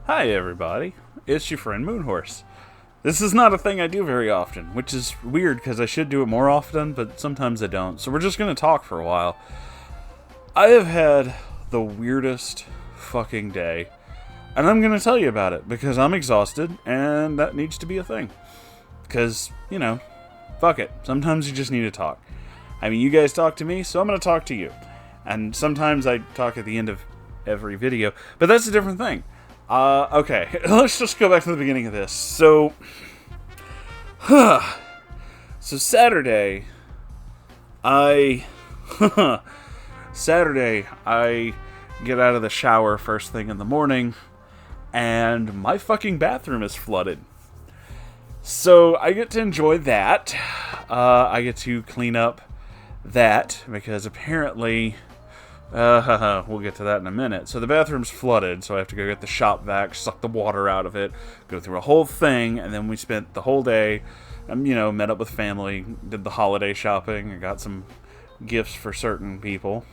Hi everybody, it's your friend Moonhorse. This is not a thing I do very often, which is weird because I should do it more often, but sometimes I don't. So we're just going to talk for a while. I have had the weirdest fucking day, and I'm going to tell you about it because I'm exhausted and that needs to be a thing. Because, fuck it. Sometimes you just need to talk. I mean, you guys talk to me, so I'm going to talk to you. And sometimes I talk at the end of every video, but that's a different thing. Okay, let's just go back to the beginning of this. So Saturday, I get out of the shower first thing in the morning, and my fucking bathroom is flooded. So I get to enjoy that. I get to clean up that, because apparently... we'll get to that in a minute. So the bathroom's flooded, so I have to go get the shop vac, suck the water out of it, go through a whole thing, and then we spent the whole day, met up with family, did the holiday shopping, I got some gifts for certain people.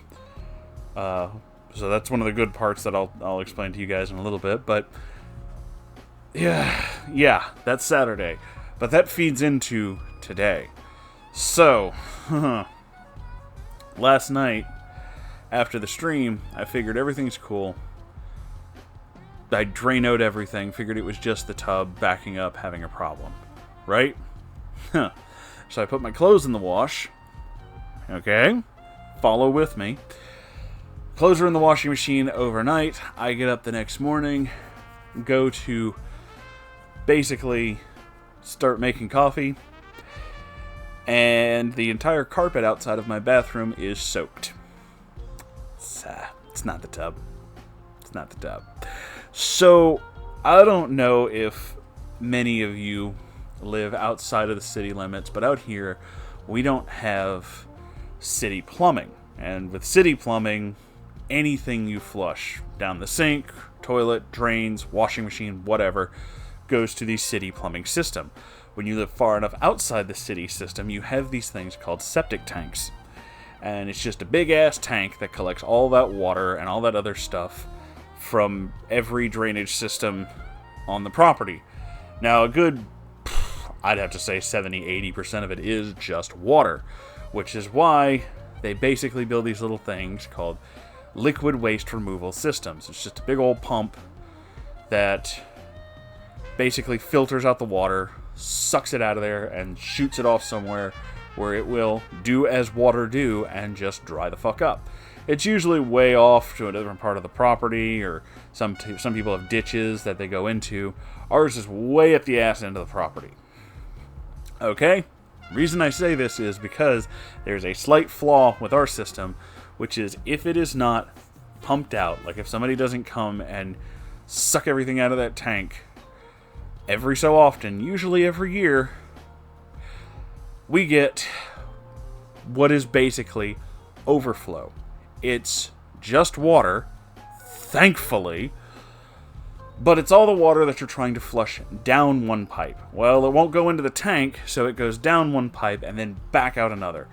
So that's one of the good parts that I'll explain to you guys in a little bit, but yeah, that's Saturday. But that feeds into today. So, last night, after the stream, I figured everything's cool. I Dranoed everything, figured it was just the tub backing up, having a problem. Right? So I put my clothes in the wash. Okay? Follow with me. Clothes are in the washing machine overnight. I get up the next morning, go to basically start making coffee, and the entire carpet outside of my bathroom is soaked. It's not the tub. It's not the tub. So, I don't know if many of you live outside of the city limits, but out here, we don't have city plumbing. And with city plumbing, anything you flush down the sink, toilet, drains, washing machine, whatever, goes to the city plumbing system. When you live far enough outside the city system, you have these things called septic tanks. And it's just a big-ass tank that collects all that water and all that other stuff from every drainage system on the property. Now, a good, I'd have to say 70-80% of it is just water, which is why they basically build these little things called liquid waste removal systems. It's just a big old pump that basically filters out the water, sucks it out of there, and shoots it off somewhere where it will do as water do and just dry the fuck up. It's usually way off to a different part of the property, or some people have ditches that they go into. Ours is way at the ass end of the property. Okay? Reason I say this is because there's a slight flaw with our system, which is if it is not pumped out, like if somebody doesn't come and suck everything out of that tank every so often, usually every year, we get what is basically overflow. It's just water, thankfully, but it's all the water that you're trying to flush down one pipe. Well, it won't go into the tank, so it goes down one pipe and then back out another.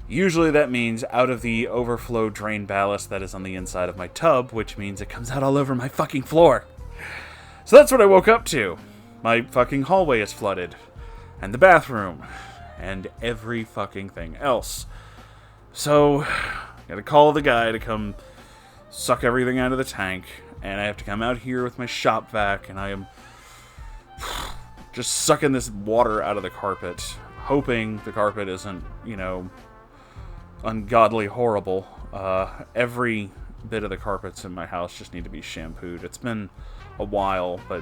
Usually that means out of the overflow drain ballast that is on the inside of my tub, which means it comes out all over my fucking floor. So that's what I woke up to. My fucking hallway is flooded, and the bathroom, and every fucking thing else. So, gotta call the guy to come suck everything out of the tank, and I have to come out here with my shop vac, and I am just sucking this water out of the carpet, hoping the carpet isn't, ungodly horrible. Every bit of the carpets in my house just need to be shampooed. It's been a while, but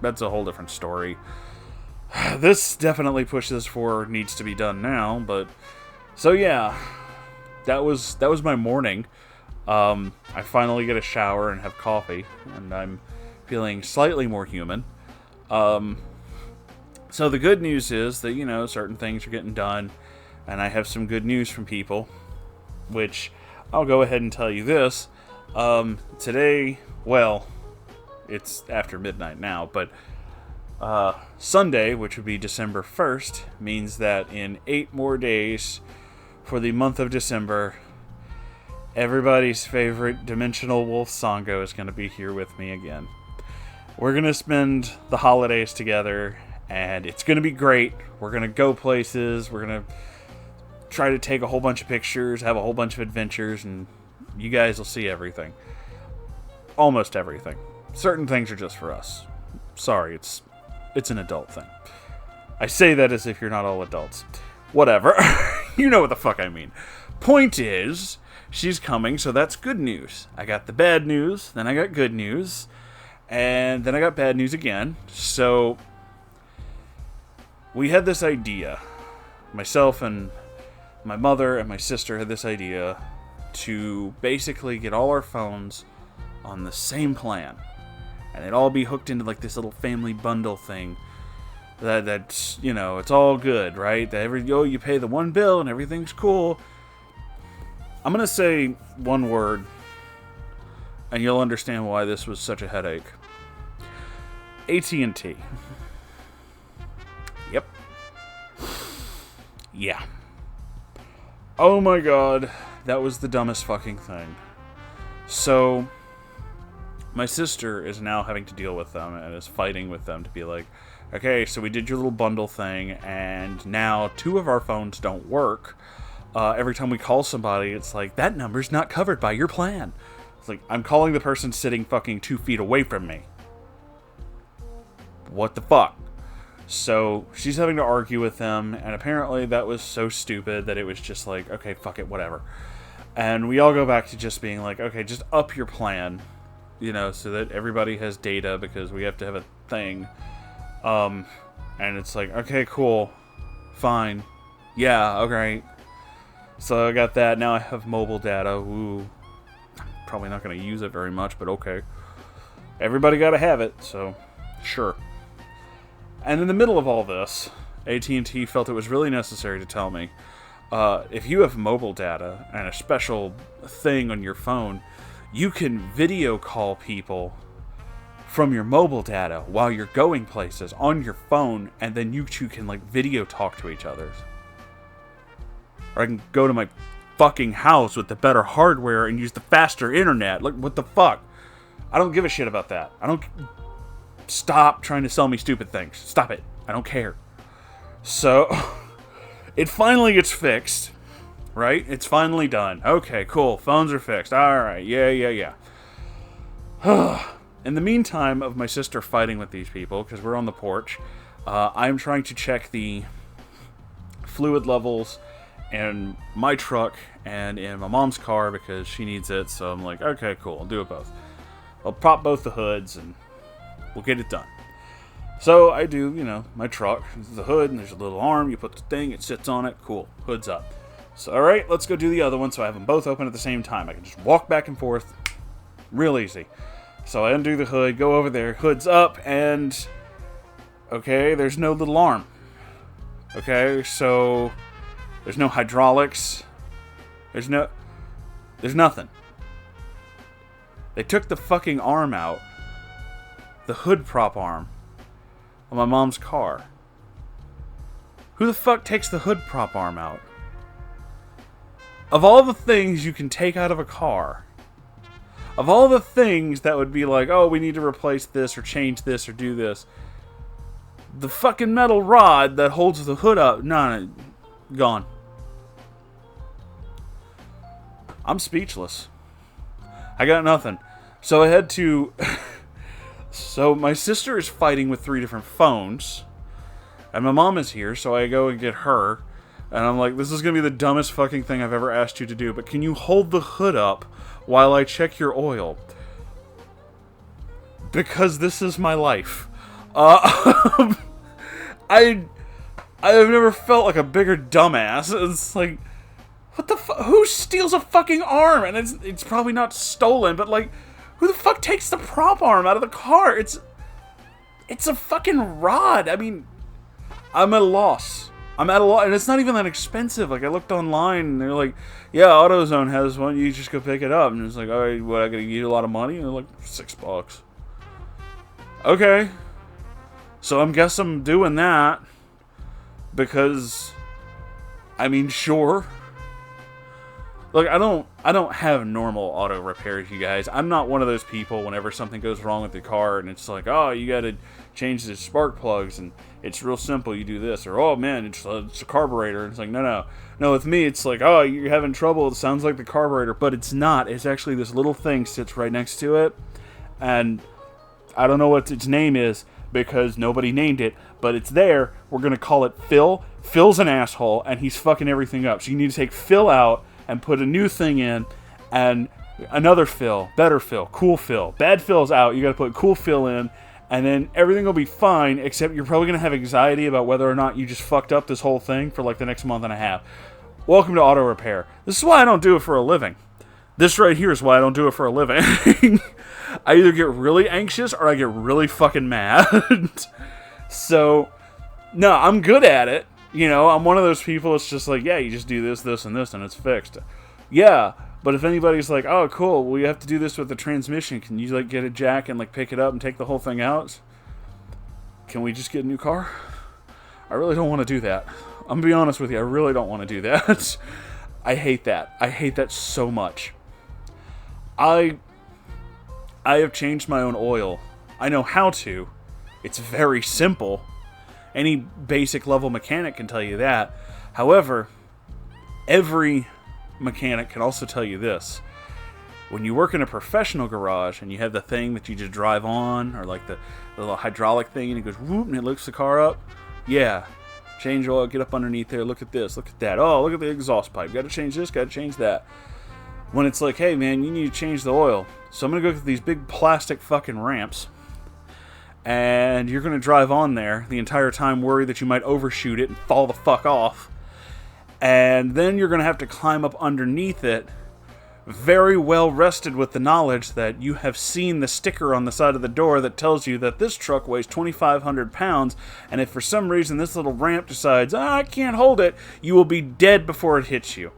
that's a whole different story. This definitely pushes for needs to be done now, but so yeah, that was my morning. I finally get a shower and have coffee, and I'm feeling slightly more human. So the good news is that certain things are getting done, and I have some good news from people, which I'll go ahead and tell you this. Today, well, it's after midnight now, but Sunday, which would be December 1st, means that in 8 more days for the month of December, everybody's favorite dimensional wolf Sango is going to be here with me again. We're going to spend the holidays together, and it's going to be great. We're going to go places. We're going to try to take a whole bunch of pictures, have a whole bunch of adventures, and you guys will see everything. Almost everything. Certain things are just for us. Sorry, it's an adult thing. I say that as if you're not all adults. Whatever. You know what the fuck I mean. Point is, she's coming, so that's good news. I got the bad news, then I got good news, and then I got bad news again. So, we had this idea. Myself and my mother and my sister had this idea to basically get all our phones on the same plan. And they'd all be hooked into like this little family bundle thing. That's, you know, it's all good, right? You pay the one bill and everything's cool. I'm going to say one word, and you'll understand why this was such a headache. AT&T. Yep. Yeah. Oh my god, that was the dumbest fucking thing. So, my sister is now having to deal with them and is fighting with them to be like, okay, so we did your little bundle thing, and now 2 of our phones don't work. Every time we call somebody, it's like, that number's not covered by your plan. It's like, I'm calling the person sitting fucking 2 feet away from me. What the fuck? So, she's having to argue with them, and apparently that was so stupid that it was just like, okay, fuck it, whatever. And we all go back to just being like, okay, just up your plan, you know, so that everybody has data, because we have to have a thing. And it's like, okay, cool, fine, yeah, okay. So I got that. Now I have mobile data. Ooh, probably not going to use it very much, but okay. Everybody got to have it, so sure. And in the middle of all this, AT&T felt it was really necessary to tell me, if you have mobile data and a special thing on your phone, you can video call people from your mobile data while you're going places on your phone, and then you two can like video talk to each other. Or I can go to my fucking house with the better hardware and use the faster internet. Like, what the fuck? I don't give a shit about that. I don't... Stop trying to sell me stupid things. Stop it. I don't care. So, it finally gets fixed, right? It's finally done. Okay, cool. Phones are fixed. Alright, yeah. In the meantime of my sister fighting with these people, because we're on the porch, I'm trying to check the fluid levels in my truck and in my mom's car because she needs it. So I'm like, okay, cool. I'll do it both. I'll prop both the hoods and we'll get it done. So I do, you know, my truck. This is the hood, and there's a little arm. You put the thing, it sits on it. Cool. Hood's up. So, alright, let's go do the other one so I have them both open at the same time. I can just walk back and forth. Real easy. So I undo the hood, go over there, hood's up, and... Okay, there's no little arm. Okay, so... There's no hydraulics. There's nothing. They took the fucking arm out. The hood prop arm. On my mom's car. Who the fuck takes the hood prop arm out? Of all the things you can take out of a car, of all the things that would be like, oh, we need to replace this or change this or do this, the fucking metal rod that holds the hood up, no, gone. I'm speechless. I got nothing. So I had to... So my sister is fighting with 3 different phones, and my mom is here, so I go and get her, and I'm like, this is going to be the dumbest fucking thing I've ever asked you to do, but can you hold the hood up while I check your oil? Because this is my life. I've never felt like a bigger dumbass. It's like, what the fuck? Who steals a fucking arm? And it's probably not stolen, but like, who the fuck takes the prop arm out of the car? It's a fucking rod. I mean, I'm at a loss. And it's not even that expensive. Like, I looked online, and they're like, yeah, AutoZone has one. You just go pick it up. And it's like, all right, what, I gotta give you a lot of money? And they're like, $6. Okay. So I guess I'm doing that. Because, I mean, sure. Look, I don't have normal auto repairs, you guys. I'm not one of those people whenever something goes wrong with the car and it's like, oh, you got to change the spark plugs and it's real simple. You do this, or oh man, it's a carburetor. It's like no. With me, it's like, oh, you're having trouble. It sounds like the carburetor, but it's not. It's actually this little thing sits right next to it, and I don't know what its name is because nobody named it, but it's there. We're gonna call it Phil. Phil's an asshole, and he's fucking everything up. So you need to take Phil out and put a new thing in, and another Phil, better Phil, cool Phil. Bad Phil's out, you gotta put cool Phil in, and then everything will be fine, except you're probably gonna have anxiety about whether or not you just fucked up this whole thing for like the next month and a half. Welcome to auto repair. This is why I don't do it for a living. This right here is why I don't do it for a living. I either get really anxious or I get really fucking mad. So, no, I'm good at it. You know, I'm one of those people that's just like, yeah, you just do this, this, and this, and it's fixed. Yeah, but if anybody's like, oh, cool, well, you have to do this with the transmission. Can you, like, get a jack and, like, pick it up and take the whole thing out? Can we just get a new car? I really don't want to do that. I'm going to be honest with you, I really don't want to do that. I hate that. I hate that so much. I have changed my own oil. I know how to. It's very simple. Any basic level mechanic can tell you that. However, every mechanic can also tell you this. When you work in a professional garage and you have the thing that you just drive on, or like the little hydraulic thing, and it goes whoop and it lifts the car up, yeah, change oil, get up underneath there, look at this, look at that, oh, look at the exhaust pipe, got to change this, got to change that. When it's like, hey man, you need to change the oil, so I'm going to go get these big plastic fucking ramps, and you're going to drive on there the entire time worried that you might overshoot it and fall the fuck off. And then you're going to have to climb up underneath it, very well rested with the knowledge that you have seen the sticker on the side of the door that tells you that this truck weighs 2,500 pounds, and if for some reason this little ramp decides, I can't hold it, you will be dead before it hits you.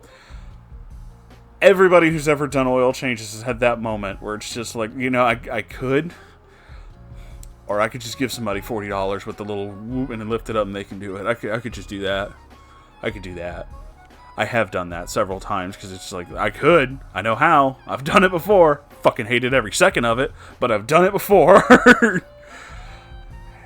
Everybody who's ever done oil changes has had that moment where it's just like, you know, I could... Or I could just give somebody $40 with the little whoop and then lift it up and they can do it. I could just do that. I could do that. I have done that several times because it's like, I could. I know how. I've done it before. Fucking hated every second of it, but I've done it before. And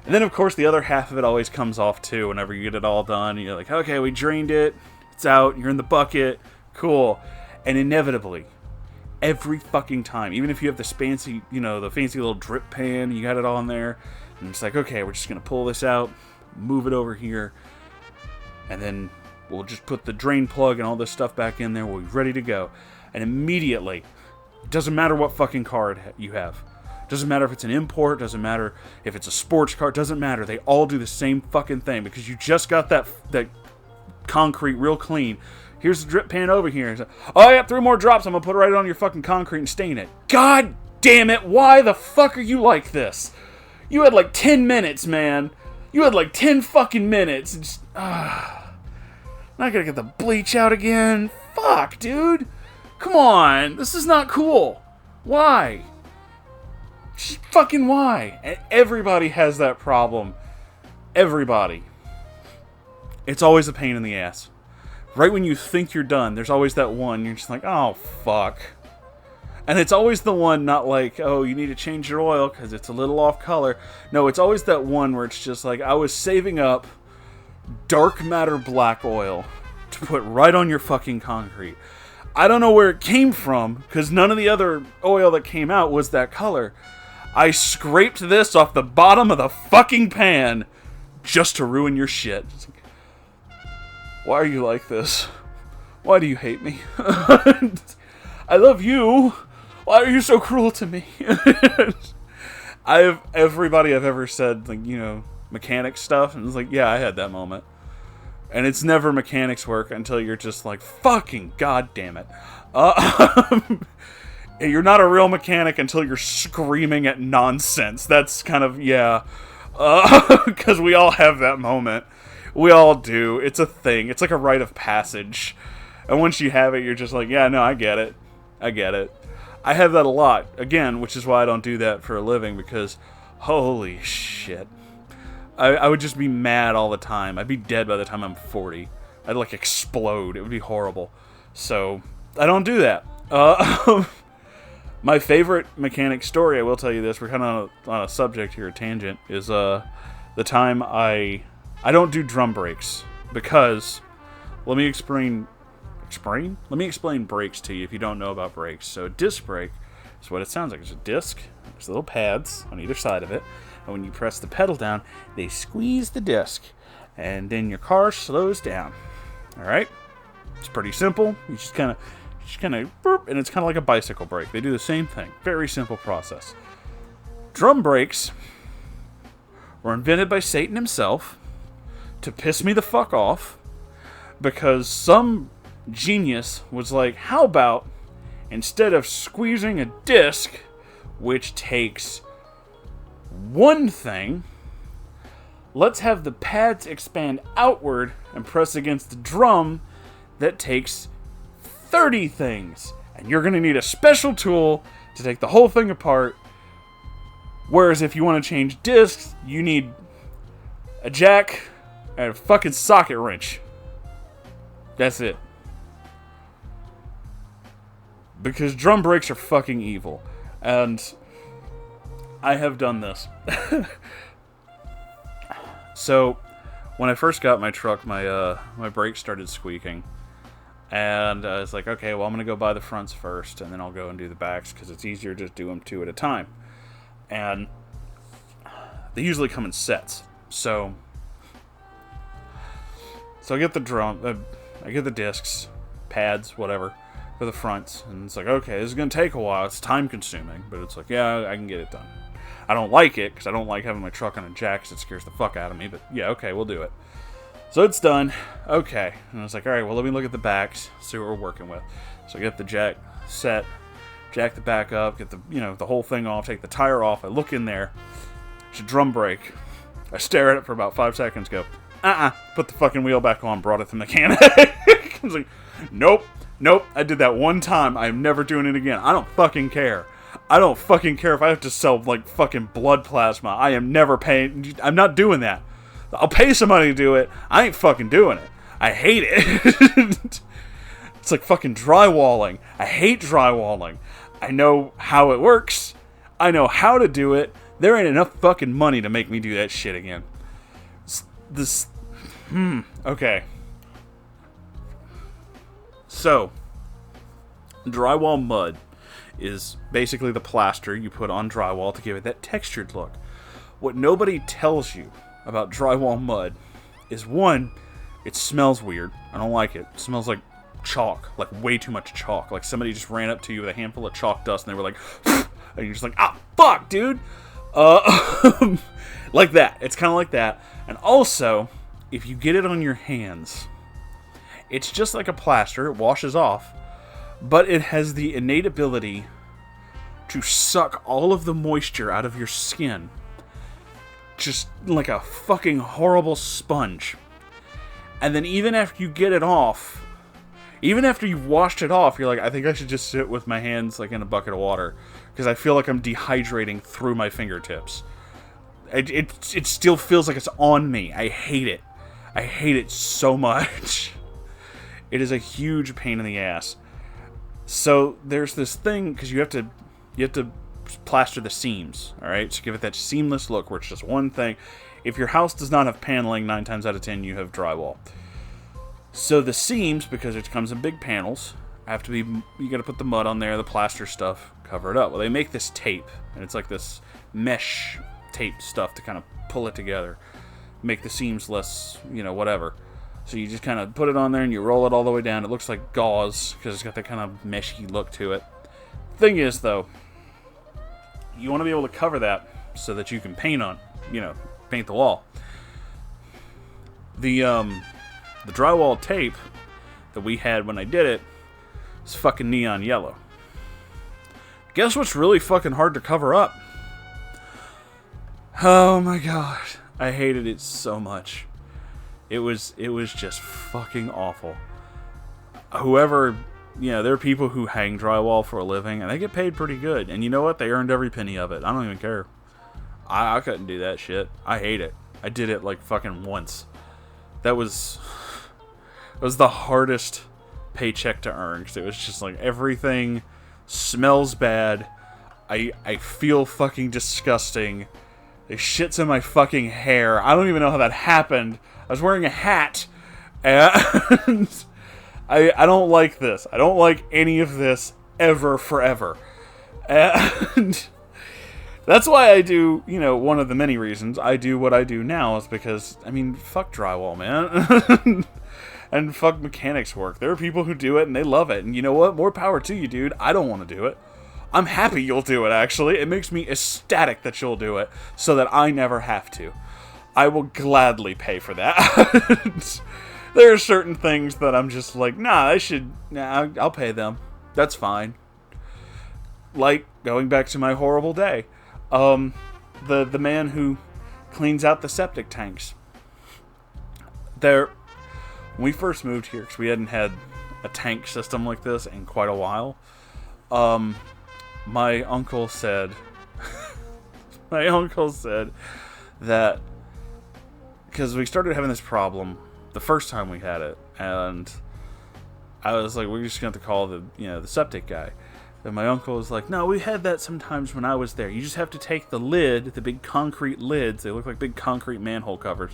then, of course, the other half of it always comes off, too, whenever you get it all done. You're like, okay, we drained it. It's out. You're in the bucket. Cool. And inevitably, every fucking time, even if you have this fancy, you know, the fancy little drip pan, you got it all in there, and it's like, okay, we're just going to pull this out, move it over here, and then we'll just put the drain plug and all this stuff back in there, we'll be ready to go. And immediately, it doesn't matter what fucking car you have. Doesn't matter if it's an import, doesn't matter if it's a sports car, doesn't matter. They all do the same fucking thing because you just got that concrete real clean. Here's the drip pan over here. Like, oh, yeah, 3 more drops. I'm going to put it right on your fucking concrete and stain it. God damn it. Why the fuck are you like this? You had like 10 minutes, man. You had like 10 fucking minutes. And just, not going to get the bleach out again. Fuck, dude. Come on. This is not cool. Why? Just fucking why? And everybody has that problem. Everybody. It's always a pain in the ass. Right when you think you're done, there's always that one, you're just like, oh, fuck. And it's always the one, not like, oh, you need to change your oil because it's a little off color. No, it's always that one where it's just like, I was saving up dark matter black oil to put right on your fucking concrete. I don't know where it came from, because none of the other oil that came out was that color. I scraped this off the bottom of the fucking pan just to ruin your shit. Why are you like this? Why do you hate me? I love you. Why are you so cruel to me? Everybody I've ever said, like, you know, mechanic stuff, and it's like, yeah, I had that moment. And it's never mechanics work until you're just like, fucking goddamn it. You're not a real mechanic until you're screaming at nonsense. That's kind of, yeah. Because we all have that moment. We all do. It's a thing. It's like a rite of passage. And once you have it, you're just like, yeah, no, I get it. I get it. I have that a lot. Again, which is why I don't do that for a living, because holy shit. I would just be mad all the time. I'd be dead by the time I'm 40. I'd like explode. It would be horrible. So, I don't do that. My favorite mechanic story, I will tell you this, we're kind of on a subject here, a tangent, is the time I don't do drum brakes, because, let me explain brakes to you if you don't know about brakes. So a disc brake is what it sounds like. It's a disc, there's little pads on either side of it, and when you press the pedal down, they squeeze the disc, and then your car slows down. Alright? It's pretty simple. You just kind of burp, and it's kind of like a bicycle brake. They do the same thing. Very simple process. Drum brakes were invented by Satan himself to piss me the fuck off, because some genius was like, how about instead of squeezing a disc, which takes one thing, let's have the pads expand outward and press against the drum that takes 30 things. And you're going to need a special tool to take the whole thing apart. Whereas if you want to change discs, you need a jack and a fucking socket wrench. That's it. Because drum brakes are fucking evil. And I have done this. So, when I first got my truck, my brakes started squeaking. And I was like, okay, well, I'm going to go buy the fronts first, and then I'll go and do the backs, because it's easier to just do them two at a time. And they usually come in sets. So I get the I get the discs, pads, whatever, for the fronts. And it's like, okay, this is going to take a while. It's time consuming, but it's like, yeah, I can get it done. I don't like it, because I don't like having my truck on a jack, because it scares the fuck out of me. But yeah, okay, we'll do it. So it's done. Okay. And I was like, alright, well, let me look at the backs, see what we're working with. So I get the jack set, jack the back up, get the, the whole thing off, take the tire off. I look in there. It's a drum brake. I stare at it for about 5 seconds, go, put the fucking wheel back on, brought it to the mechanic. I was like, nope, I did that one time. I'm never doing it again. I don't fucking care. I don't fucking care if I have to sell, like, fucking blood plasma. I am never paying. I'm not doing that. I'll pay somebody to do it. I ain't fucking doing it. I hate it. It's like fucking drywalling. I hate drywalling. I know how it works. I know how to do it. There ain't enough fucking money to make me do that shit again. Okay. So, drywall mud is basically the plaster you put on drywall to give it that textured look. What nobody tells you about drywall mud is, one, it smells weird. I don't like it. It smells like chalk, like way too much chalk. Like somebody just ran up to you with a handful of chalk dust and they were like, and you're just like, fuck, dude. Like that. It's kind of like that. And also, if you get it on your hands, it's just like a plaster. It washes off, but it has the innate ability to suck all of the moisture out of your skin. Just like a fucking horrible sponge. And then even after you get it off, even after you've washed it off, you're like, I think I should just sit with my hands like in a bucket of water, because I feel like I'm dehydrating through my fingertips. It still feels like it's on me. I hate it. I hate it so much. It is a huge pain in the ass. So there's this thing, because you have to plaster the seams, alright? So give it that seamless look where it's just one thing. If your house does not have paneling, 9 times out of 10 you have drywall. So the seams, because it comes in big panels, have to be, you gotta put the mud on there, the plaster stuff, cover it up. Well, they make this tape, and it's like this mesh tape stuff to kind of pull it together, make the seams less, whatever. So you just kind of put it on there and you roll it all the way down. It looks like gauze, because it's got that kind of meshy look to it. Thing is, though, you want to be able to cover that so that you can paint the wall. The drywall tape that we had when I did it is fucking neon yellow. Guess what's really fucking hard to cover up? Oh my god. I hated it so much. It was just fucking awful. Whoever, there are people who hang drywall for a living, and they get paid pretty good. And you know what? They earned every penny of it. I don't even care. I couldn't do that shit. I hate it. I did it like fucking once. That was the hardest paycheck to earn, because it was just like everything smells bad. I feel fucking disgusting. There's shit's in my fucking hair. I don't even know how that happened. I was wearing a hat, and I don't like this. I don't like any of this ever, forever. And that's why I do, one of the many reasons I do what I do now is because, fuck drywall, man. And fuck mechanics work. There are people who do it and they love it. And you know what? More power to you, dude. I don't want to do it. I'm happy you'll do it, actually. It makes me ecstatic that you'll do it so that I never have to. I will gladly pay for that. There are certain things that I'm just like, I'll pay them. That's fine. Like, going back to my horrible day. The man who cleans out the septic tanks. When we first moved here, because we hadn't had a tank system like this in quite a while, my uncle said that, because we started having this problem the first time we had it, and I was like, we're just going to have to call the septic guy. And my uncle was like, no, we had that sometimes when I was there. You just have to take the lid, the big concrete lids, they look like big concrete manhole covers,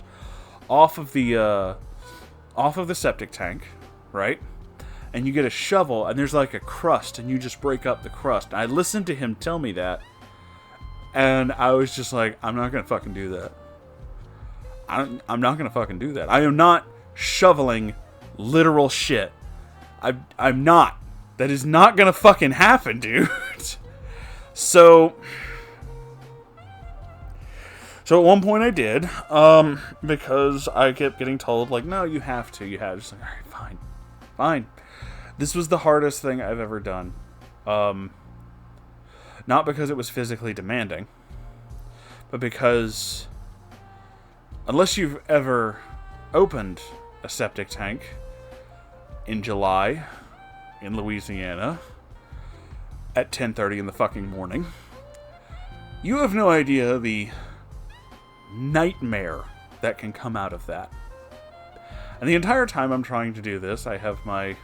off of the septic tank, right? And you get a shovel, and there's like a crust, and you just break up the crust. And I listened to him tell me that, and I was just like, I'm not going to fucking do that. I'm not going to fucking do that. I am not shoveling literal shit. I'm not. That is not going to fucking happen, dude. So at one point I did, because I kept getting told, like, no, you have to. Just like, all right, fine. This was the hardest thing I've ever done. Not because it was physically demanding, but because unless you've ever opened a septic tank in July in Louisiana at 10:30 in the fucking morning, you have no idea the nightmare that can come out of that. And the entire time I'm trying to do this, I have my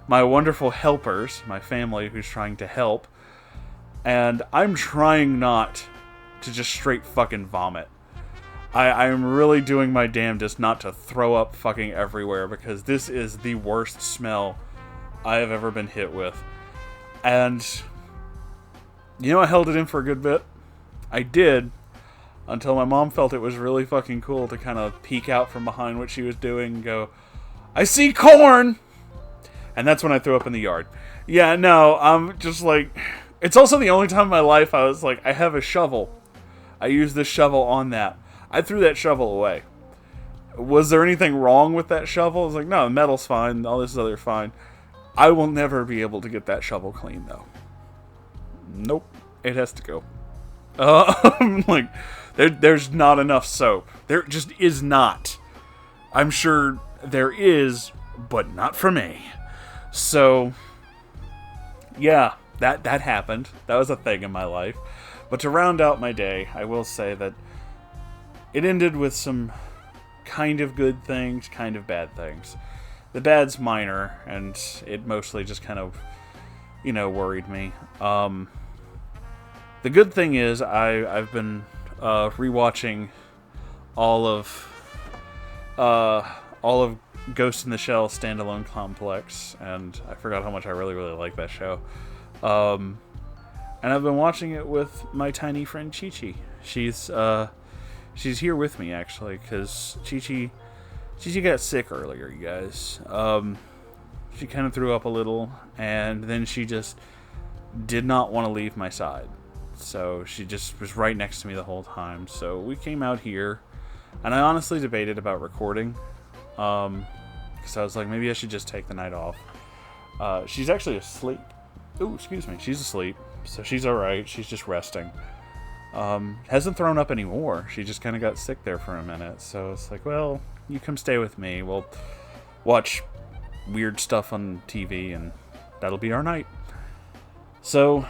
wonderful helpers, my family who's trying to help, and I'm trying not to just straight fucking vomit. I'm really doing my damnedest not to throw up fucking everywhere, because this is the worst smell I have ever been hit with. And I held it in for a good bit. I did, until my mom felt it was really fucking cool to kind of peek out from behind what she was doing and go, I see corn! And that's when I threw up in the yard. Yeah, no, I'm just like, it's also the only time in my life I was like, I have a shovel. I use this shovel on that. I threw that shovel away. Was there anything wrong with that shovel? I was like, no, the metal's fine, all this other fine. I will never be able to get that shovel clean, though. Nope, it has to go. Like, there's not enough soap. There just is not. I'm sure there is, but not for me. So, yeah, that happened. That was a thing in my life. But to round out my day, I will say that it ended with some kind of good things, kind of bad things. The bad's minor, and it mostly just kind of, worried me. The good thing is I've been rewatching all of Ghost in the Shell Standalone Complex, and I forgot how much I really, really like that show. And I've been watching it with my tiny friend Chi-Chi. She's here with me, actually, because Chi-Chi got sick earlier, you guys. She kind of threw up a little, and then she just did not want to leave my side. So she just was right next to me the whole time. So we came out here, and I honestly debated about recording. Because I was like, maybe I should just take the night off. She's actually asleep. Ooh, excuse me. She's asleep, so she's alright. She's just resting. Hasn't thrown up anymore. She just kind of got sick there for a minute. So it's like, well, you come stay with me. We'll watch weird stuff on TV, and that'll be our night. So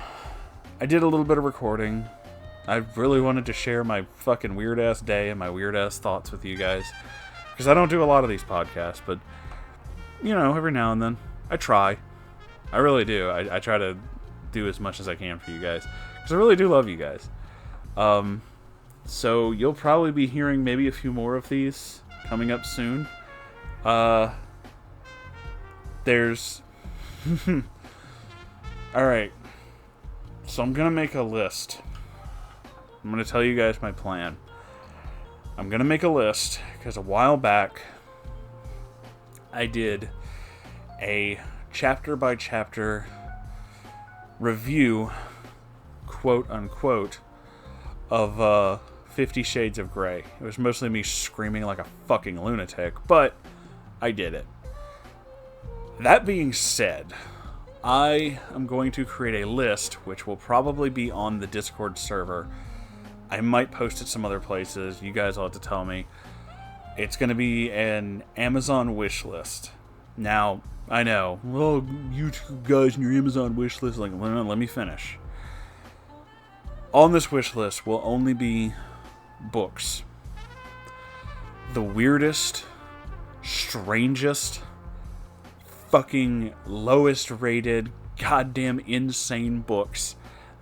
I did a little bit of recording. I really wanted to share my fucking weird-ass day and my weird-ass thoughts with you guys, because I don't do a lot of these podcasts, but every now and then. I try. I really do. I try to do as much as I can for you guys. Because I really do love you guys. So you'll probably be hearing maybe a few more of these coming up soon. There's... Alright. So I'm going to make a list. I'm going to tell you guys my plan. I'm going to make a list because a while back I did a chapter by chapter review, quote unquote, of 50 Shades of Grey. It was mostly me screaming like a fucking lunatic, but I did it. That being said, I am going to create a list which will probably be on the Discord server. I might post it some other places. You guys will have to tell me. It's going to be an Amazon wish list. Now, I know, well, you two guys and your Amazon wish list, like, let me finish. On this wish list will only be books. The weirdest, strangest, fucking lowest rated, goddamn insane books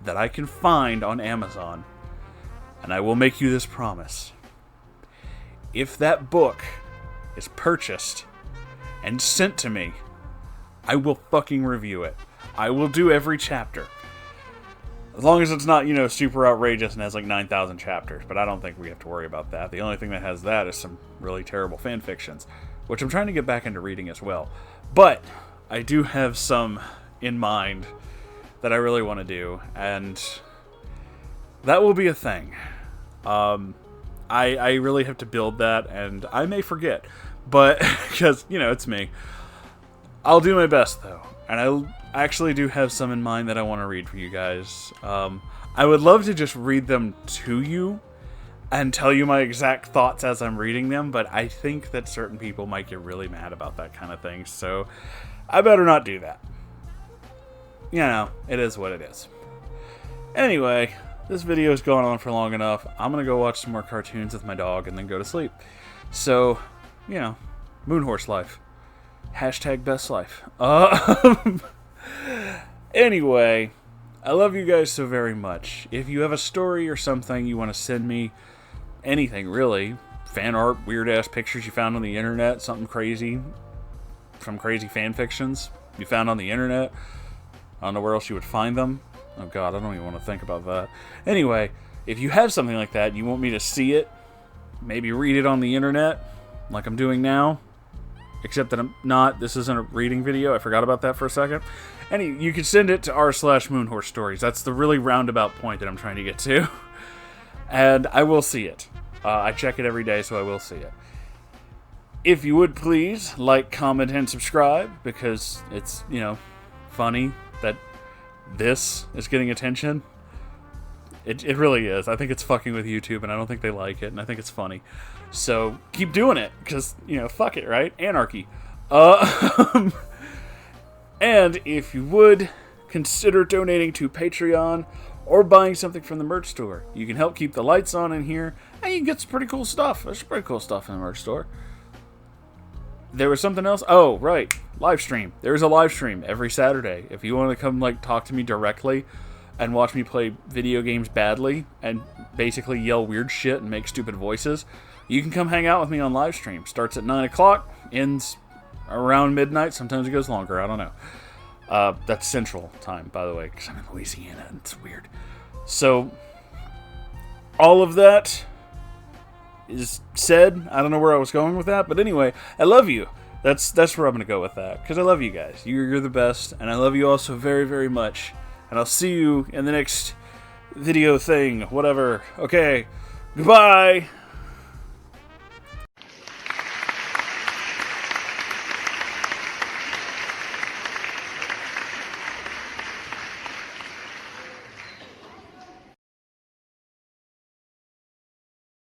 that I can find on Amazon. And I will make you this promise. If that book is purchased and sent to me, I will fucking review it. I will do every chapter. As long as it's not, super outrageous and has like 9,000 chapters. But I don't think we have to worry about that. The only thing that has that is some really terrible fan fictions, which I'm trying to get back into reading as well. But I do have some in mind that I really want to do, and that will be a thing. I really have to build that, and I may forget, but because, it's me. I'll do my best, though, and I actually do have some in mind that I want to read for you guys. I would love to just read them to you and tell you my exact thoughts as I'm reading them, but I think that certain people might get really mad about that kind of thing, so I better not do that. It is what it is. Anyway, this video has gone on for long enough. I'm going to go watch some more cartoons with my dog and then go to sleep. So, Moonhorse life. Hashtag best life. Anyway, I love you guys so very much. If you have a story or something you want to send me, anything really, fan art, weird ass pictures you found on the internet, something crazy, some crazy fan fictions you found on the internet, I don't know where else you would find them. Oh god, I don't even want to think about that. Anyway, if you have something like that, you want me to see it, maybe read it on the internet, like I'm doing now, except that I'm not, this isn't a reading video, I forgot about that for a second. You can send it to r/Moonhorse Stories. That's the really roundabout point that I'm trying to get to. And I will see it. I check it every day, so I will see it. If you would please, like, comment, and subscribe, because it's, funny that this is getting attention. It really is. I think it's fucking with YouTube, and I don't think they like it, and I think it's funny. So, keep doing it, because, fuck it, right? Anarchy. And if you would, consider donating to Patreon or buying something from the merch store. You can help keep the lights on in here, and you can get some pretty cool stuff. There's some pretty cool stuff in the merch store. There was something else. Oh, right. Live stream. There's a live stream every Saturday. If you want to come, talk to me directly and watch me play video games badly and basically yell weird shit and make stupid voices, you can come hang out with me on live stream. Starts at 9 o'clock, ends around midnight. Sometimes it goes longer. I don't know. That's Central Time, by the way, because I'm in Louisiana and it's weird. So, all of that is said. I don't know where I was going with that, but anyway, I love you. That's where I'm going to go with that, because I love you guys. You're the best, and I love you all so very, very much. And I'll see you in the next video thing, whatever. Okay, goodbye!